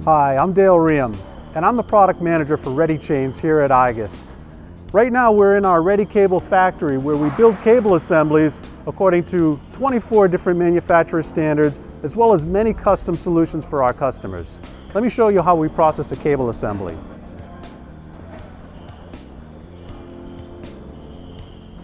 Hi, I'm Dale Rheaume, and I'm the product manager for Ready Chains here at igus. Right now we're in our readycable factory where we build cable assemblies according to 24 different manufacturer standards, as well as many custom solutions for our customers. Let me show you how we process a cable assembly.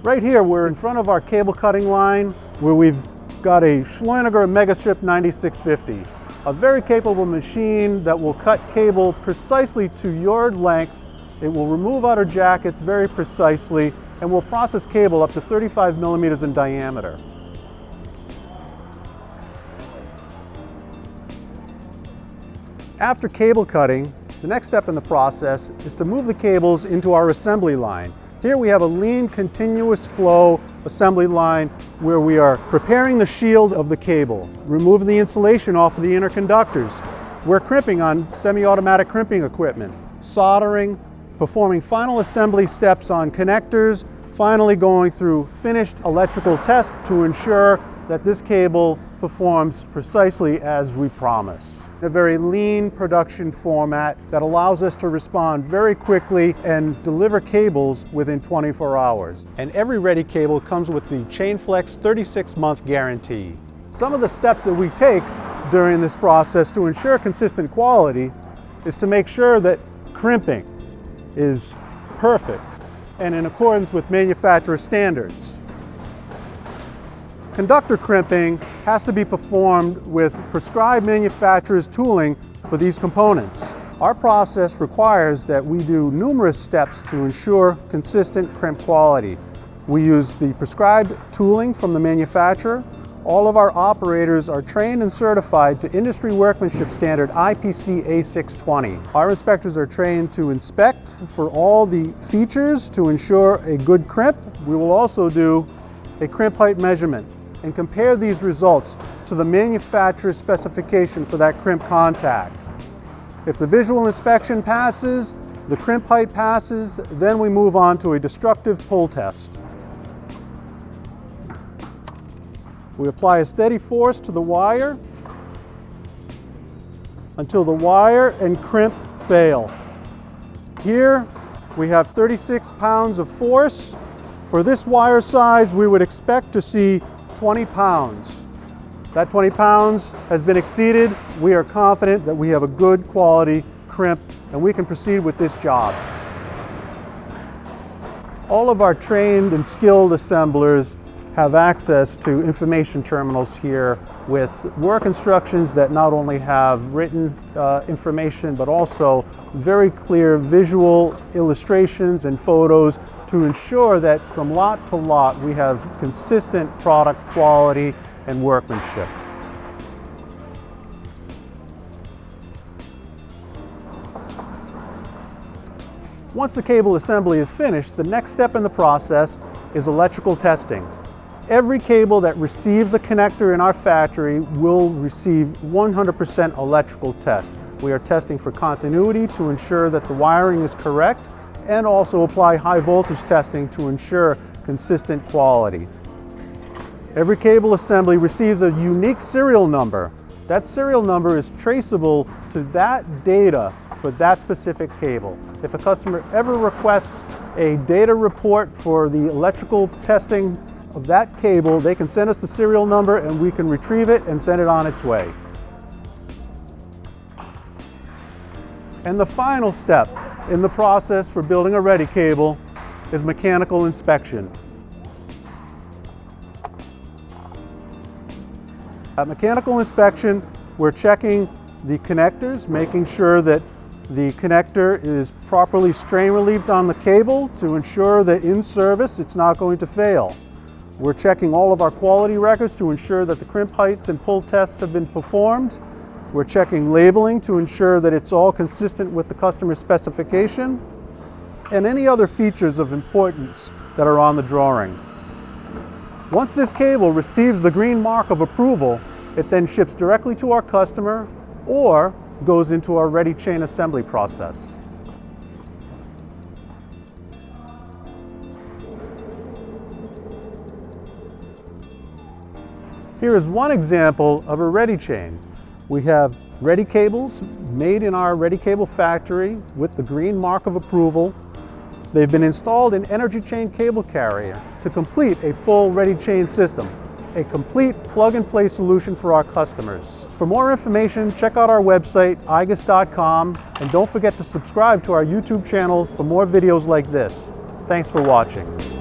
Right here we're in front of our cable cutting line where we've got a Schleuninger Megastrip 9650. A very capable machine that will cut cable precisely to your length. It will remove outer jackets very precisely and will process cable up to 35 millimeters in diameter. After cable cutting, the next step in the process is to move the cables into our assembly line. Here we have a lean, continuous flow assembly line where we are preparing the shield of the cable, removing the insulation off of the inner conductors. We're crimping on semi-automatic crimping equipment, soldering, performing final assembly steps on connectors, finally going through finished electrical test to ensure that this cable performs precisely as we promise. A very lean production format that allows us to respond very quickly and deliver cables within 24 hours. And every Ready cable comes with the ChainFlex 36-month guarantee. Some of the steps that we take during this process to ensure consistent quality is to make sure that crimping is perfect and in accordance with manufacturer standards. Conductor crimping has to be performed with prescribed manufacturer's tooling for these components. Our process requires that we do numerous steps to ensure consistent crimp quality. We use the prescribed tooling from the manufacturer. All of our operators are trained and certified to industry workmanship standard IPC A620. Our inspectors are trained to inspect for all the features to ensure a good crimp. We will also do a crimp height measurement and compare these results to the manufacturer's specification for that crimp contact. If the visual inspection passes, the crimp height passes, then we move on to a destructive pull test. We apply a steady force to the wire until the wire and crimp fail. Here we have 36 pounds of force. For this wire size, we would expect to see 20 pounds. That 20 pounds has been exceeded. We are confident that we have a good quality crimp and we can proceed with this job. All of our trained and skilled assemblers have access to information terminals here with work instructions that not only have written information but also very clear visual illustrations and photos to ensure that from lot to lot we have consistent product quality and workmanship. Once the cable assembly is finished, the next step in the process is electrical testing. Every cable that receives a connector in our factory will receive 100% electrical test. We are testing for continuity to ensure that the wiring is correct and also apply high voltage testing to ensure consistent quality. Every cable assembly receives a unique serial number. That serial number is traceable to that data for that specific cable. If a customer ever requests a data report for the electrical testing of that cable, they can send us the serial number and we can retrieve it and send it on its way. And the final step in the process for building a Ready cable is mechanical inspection. At mechanical inspection, we're checking the connectors, making sure that the connector is properly strain relieved on the cable to ensure that in service it's not going to fail. We're checking all of our quality records to ensure that the crimp heights and pull tests have been performed. We're checking labeling to ensure that it's all consistent with the customer specification and any other features of importance that are on the drawing. Once this cable receives the green mark of approval, it then ships directly to our customer or goes into our Ready chain assembly process. Here is one example of a Ready chain. We have ready cables made in our readycable factory with the green mark of approval. They've been installed in energy chain cable carrier to complete a full ready chain system, a complete plug-and-play solution for our customers. For more information, check out our website, igus.com, and don't forget to subscribe to our YouTube channel for more videos like this. Thanks for watching.